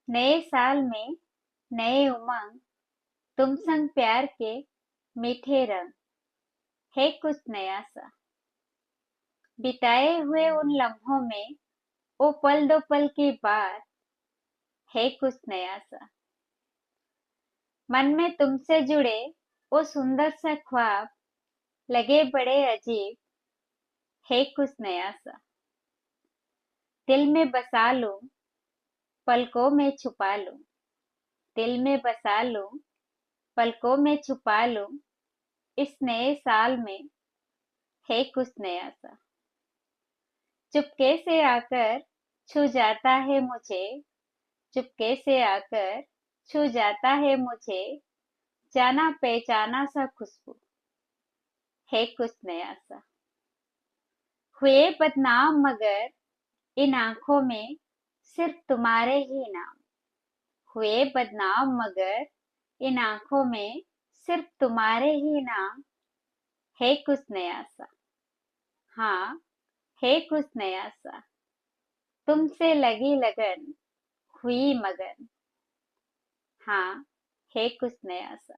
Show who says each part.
Speaker 1: नए साल में नए उमंग, तुम संग प्यार के मीठे रंग, है कुछ नया सा। बिताए हुए उन लम्हों में वो पल दो पल की बात, है कुछ नया सा। मन में तुमसे जुड़े वो सुंदर सा ख्वाब, लगे बड़े अजीब, है कुछ नया सा। दिल में बसा लूं, पलकों में छुपा लूं, दिल में बसा लूं, पलकों में छुपा लूं, इस नए साल में है कुछ नया सा। चुपके से आकर छू जाता है मुझे, चुपके से आकर छू जाता है मुझे, जाना पहचाना सा खुशबू, है कुछ नया सा। हुए बदनाम मगर इन आंखों में सिर्फ तुम्हारे ही नाम, हुए बदनाम मगर इन आंखों में सिर्फ तुम्हारे ही नाम, है कुछ नया सा। हाँ, है कुछ नया सा। तुमसे लगी लगन हुई मगन, हाँ, है कुछ नया सा।